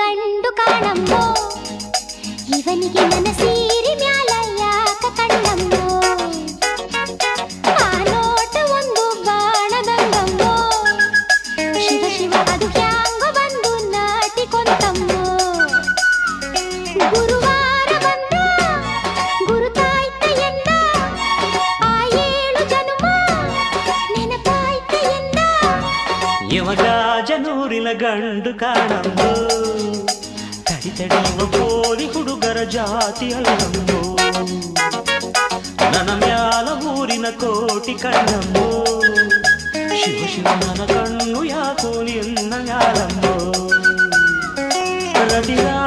ಗಂಡು ಕಾಣಮ್ಮೋ ಇವನಿಗೆ ನನ್ನ ಸೀರೆ ಮ್ಯಾಲ ಯಾಕ ಕಣ್ಣಮ್ಮೋ ಆ ನೋಟ ಒಂದು ಬಾಣದಂಗಮ್ಮೋ ಶಿವ ಶಿವ ಅದು ಹ್ಯಾಂಗ ಬಂದು ನಾಟಿಕೊಂತಮ್ಮೋ ಗುರುವಾರ ಬಂದ ಗುರುತಾಯ್ತ ಎಂದ ಆ 7 ಜನುಮ ನೆನಪಾಯ್ತ ಎಂದ ಯವಗಾಜನೂರಿನ ಗಂಡು ಕಾಣಮ್ಮೋ ತಡಿ ತಡಿಯುವ ಪೋಲಿ ಹುಡುಗರ ಜಾತಿ ಅಲ್ಲಮ್ಮೋ ನನ್ನ ಮ್ಯಾಲ ಊರಿನ ಕೋಟಿ ಕಣ್ಣಮ್ಮೋ ಶಿವ ಶಿವ ನನ್ನ ಕಣ್ಣು ಯಾಕೋ ನಿನ್ನ ಮ್ಯಾಲಮ್ಮೋ ರತಿರಾ